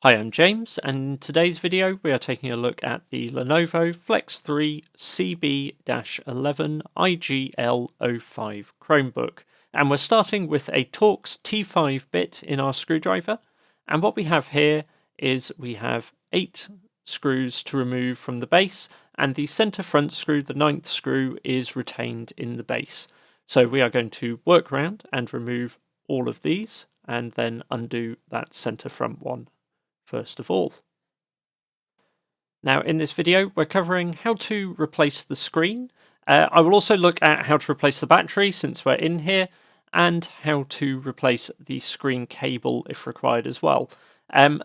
Hi, I'm James, and in today's video we are taking a look at the Lenovo Flex 3 CB-11IGL05 Chromebook. And we're starting with a Torx T5 bit in our screwdriver. And what we have here is we have 8 screws to remove from the base, and the center front screw, the 9th screw, is retained in the base. So we are going to work around and remove all of these and then undo that center front one first of all. Now in this video we're covering how to replace the screen. I will also look at how to replace the battery since we're in here, and how to replace the screen cable if required as well.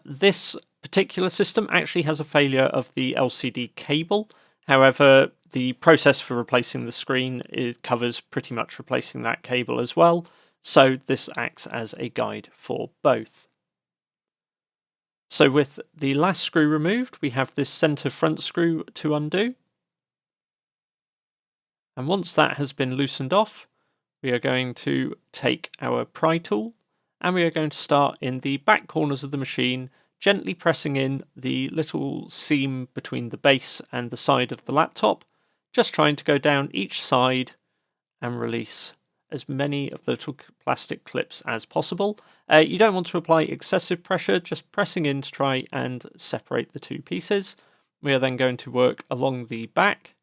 This particular system actually has a failure of the LCD cable. However, the process for replacing the screen covers pretty much replacing that cable as well, so this acts as a guide for both. So with the last screw removed, we have this center front screw to undo. And once that has been loosened off, we are going to take our pry tool and we are going to start in the back corners of the machine, gently pressing in the little seam between the base and the side of the laptop, just trying to go down each side and release as many of the little plastic clips as possible. You don't want to apply excessive pressure, just pressing in to try and separate the two pieces. We are then going to work along the back.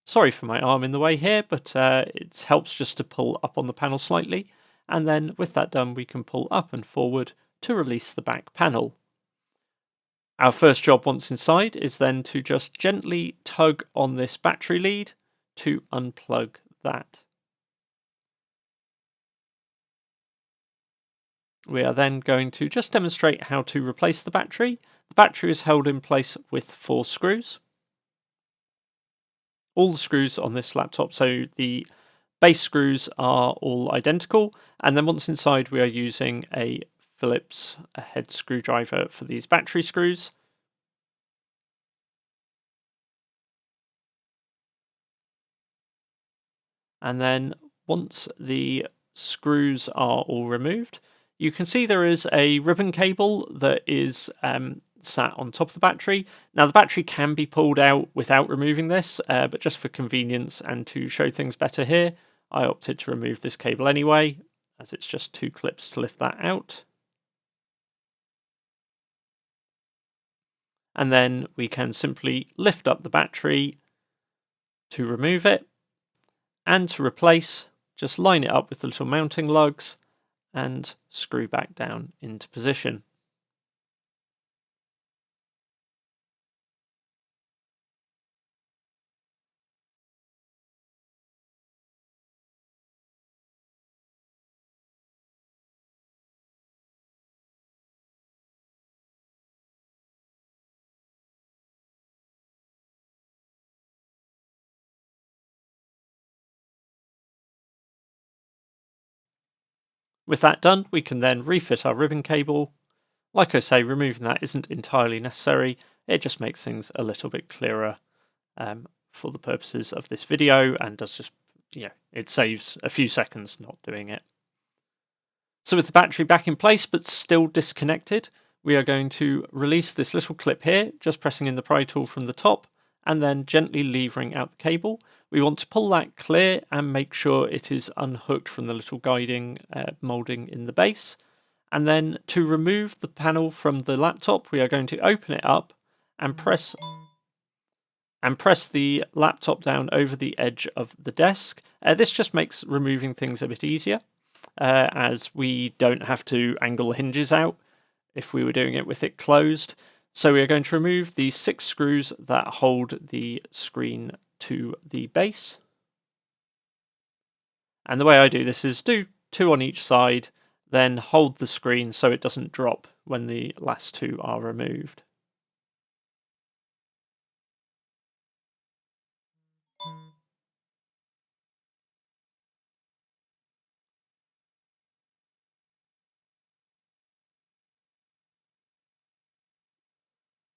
Sorry for my arm in the way here, but it helps just to pull up on the panel slightly. And then with that done, we can pull up and forward to release the back panel. Our first job once inside is then to just gently tug on this battery lead to unplug that. We are then going to just demonstrate how to replace the battery. The battery is held in place with 4 screws. All the screws on this laptop, so the base screws are all identical, and then once inside we are using a Phillips head screwdriver for these battery screws. And then once the screws are all removed, you can see there is a ribbon cable that is sat on top of the battery. Now the battery can be pulled out without removing this, but just for convenience and to show things better here, I opted to remove this cable anyway, as it's just 2 clips to lift that out. And then we can simply lift up the battery to remove it, and to replace, just line it up with the little mounting lugs and screw back down into position. With that done, we can then refit our ribbon cable. Like I say, removing that isn't entirely necessary. It just makes things a little bit clearer for the purposes of this video, and does just, it saves a few seconds not doing it. So with the battery back in place but still disconnected, we are going to release this little clip here, just pressing in the pry tool from the top and then gently levering out the cable. We want to pull that clear and make sure it is unhooked from the little guiding moulding in the base. And then to remove the panel from the laptop, we are going to open it up and press the laptop down over the edge of the desk. This just makes removing things a bit easier, as we don't have to angle the hinges out if we were doing it with it closed. So we are going to remove the 6 screws that hold the screen to the base. And the way I do this is do 2 on each side, then hold the screen so it doesn't drop when the last 2 are removed.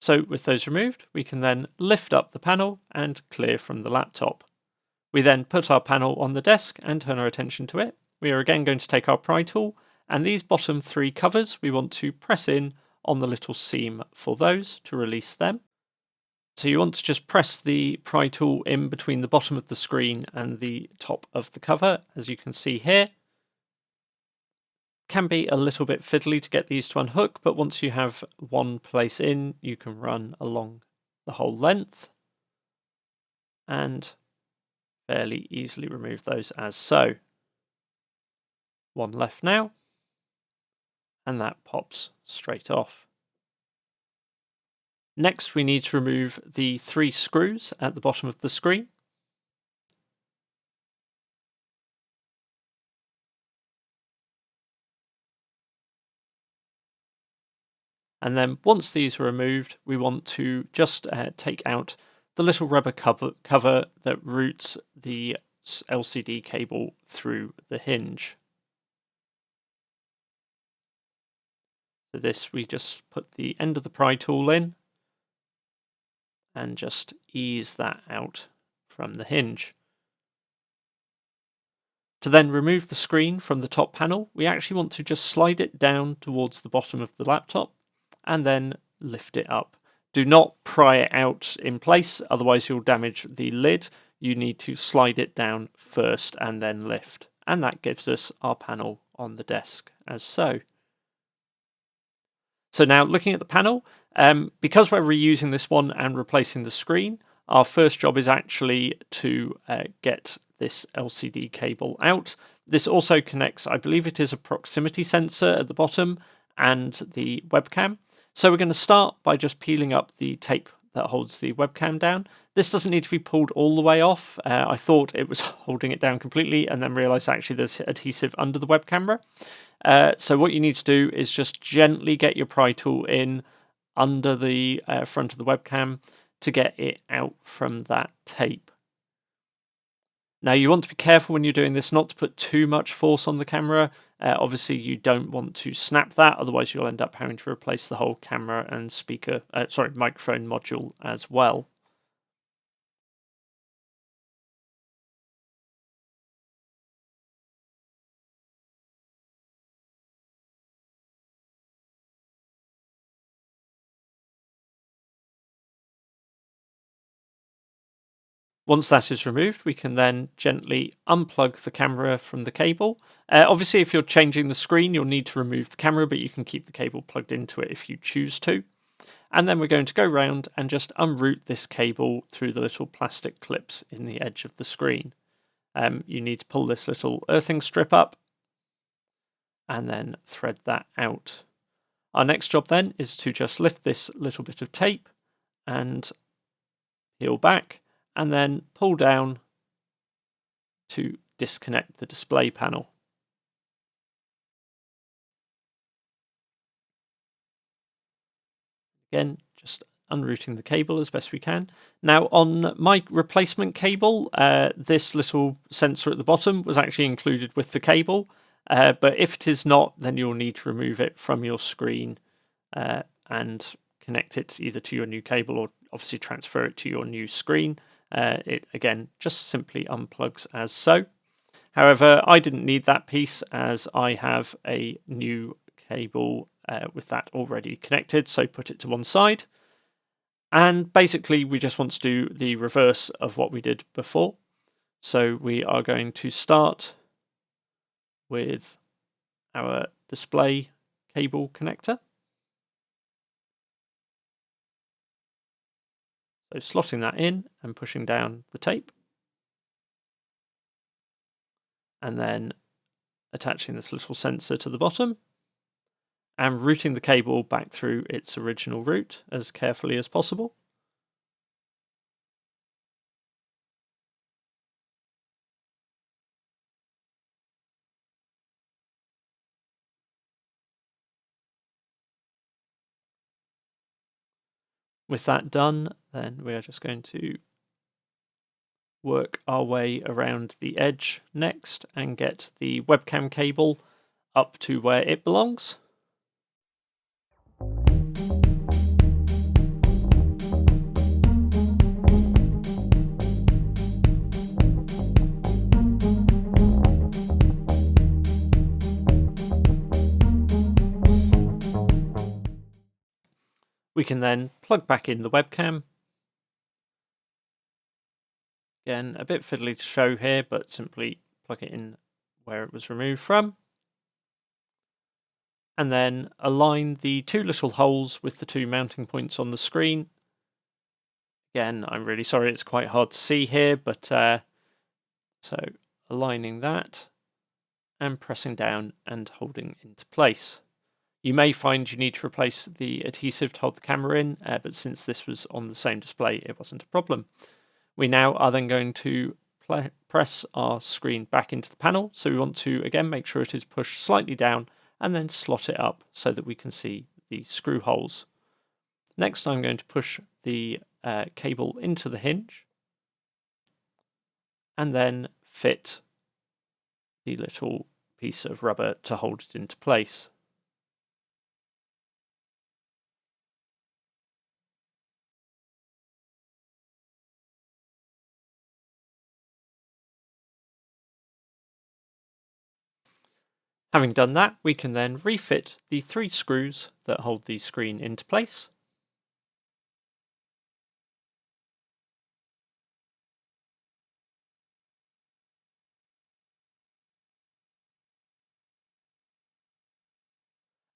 So with those removed, we can then lift up the panel and clear from the laptop. We then put our panel on the desk and turn our attention to it. We are again going to take our pry tool, and these bottom 3 covers we want to press in on the little seam for those to release them. So you want to just press the pry tool in between the bottom of the screen and the top of the cover, as you can see here. Can be a little bit fiddly to get these to unhook, but once you have one place in, you can run along the whole length and fairly easily remove those as so. One left now, and that pops straight off. Next, we need to remove the 3 screws at the bottom of the screen. And then once these are removed, we want to just take out the little rubber cover that routes the LCD cable through the hinge. For this, we just put the end of the pry tool in and just ease that out from the hinge. To then remove the screen from the top panel, we actually want to just slide it down towards the bottom of the laptop and then lift it up. Do not pry it out in place, otherwise you'll damage the lid. You need to slide it down first and then lift. And that gives us our panel on the desk, as so. So now looking at the panel, because we're reusing this one and replacing the screen, our first job is actually to get this LCD cable out. This also connects, I believe it is a proximity sensor at the bottom and the webcam. So we're going to start by just peeling up the tape that holds the webcam down. This doesn't need to be pulled all the way off. I thought it was holding it down completely and then realised actually there's adhesive under the web camera. So what you need to do is just gently get your pry tool in under the front of the webcam to get it out from that tape. Now you want to be careful when you're doing this not to put too much force on the camera. Obviously you don't want to snap that, otherwise you'll end up having to replace the whole camera and microphone module as well. Once that is removed, we can then gently unplug the camera from the cable. Obviously, if you're changing the screen, you'll need to remove the camera, but you can keep the cable plugged into it if you choose to. And then we're going to go round and just unroute this cable through the little plastic clips in the edge of the screen. You need to pull this little earthing strip up and then thread that out. Our next job then is to just lift this little bit of tape and peel back, and then pull down to disconnect the display panel. Again, just unrouting the cable as best we can. Now on my replacement cable, this little sensor at the bottom was actually included with the cable, but if it is not, then you'll need to remove it from your screen and connect it either to your new cable or obviously transfer it to your new screen. It again just simply unplugs as so. However, I didn't need that piece as I have a new cable with that already connected, so put it to one side. And basically we just want to do the reverse of what we did before. So we are going to start with our display cable connector. So slotting that in and pushing down the tape. And then attaching this little sensor to the bottom and routing the cable back through its original route as carefully as possible. With that done, then we are just going to work our way around the edge next and get the webcam cable up to where it belongs. We can then plug back in the webcam. Again, a bit fiddly to show here, but simply plug it in where it was removed from. And then align the two little holes with the two mounting points on the screen. Again, I'm really sorry it's quite hard to see here, but so aligning that and pressing down and holding into place. You may find you need to replace the adhesive to hold the camera in, but since this was on the same display, it wasn't a problem. We now are then going to press our screen back into the panel. So we want to, again, make sure it is pushed slightly down and then slot it up so that we can see the screw holes. Next, I'm going to push the cable into the hinge and then fit the little piece of rubber to hold it into place. Having done that, we can then refit the 3 screws that hold the screen into place.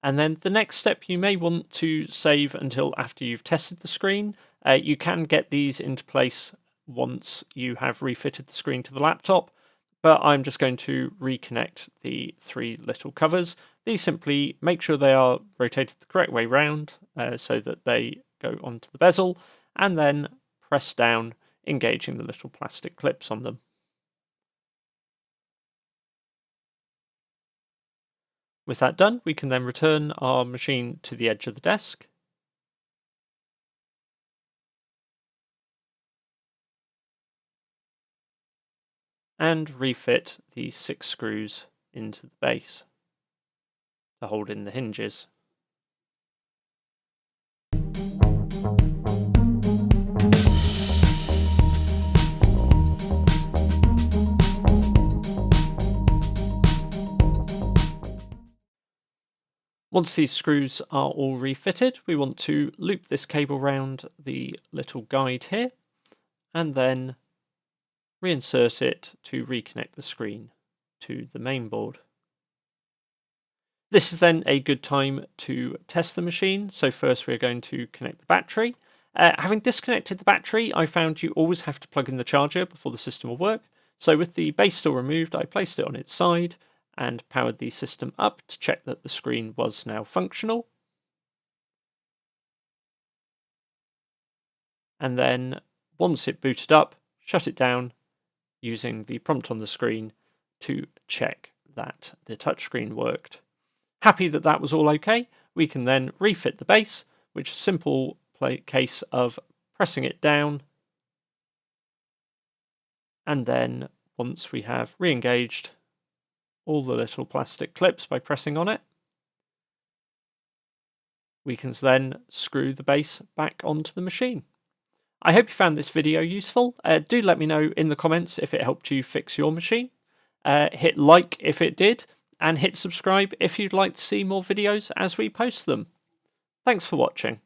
And then the next step you may want to save until after you've tested the screen. You can get these into place once you have refitted the screen to the laptop, but I'm just going to reconnect the 3 little covers. These simply make sure they are rotated the correct way round so that they go onto the bezel, and then press down, engaging the little plastic clips on them. With that done, we can then return our machine to the edge of the desk. And refit the 6 screws into the base to hold in the hinges. Once these screws are all refitted, we want to loop this cable round the little guide here and then reinsert it to reconnect the screen to the main board. This is then a good time to test the machine. So first we're going to connect the battery. Having disconnected the battery, I found you always have to plug in the charger before the system will work. So with the base still removed, I placed it on its side and powered the system up to check that the screen was now functional. And then once it booted up, shut it down using the prompt on the screen to check that the touchscreen worked. Happy that that was all okay, we can then refit the base, which is a simple case of pressing it down, and then once we have re-engaged all the little plastic clips by pressing on it, we can then screw the base back onto the machine. I hope you found this video useful. Do let me know in the comments if it helped you fix your machine. Hit like if it did, and hit subscribe if you'd like to see more videos as we post them. Thanks for watching.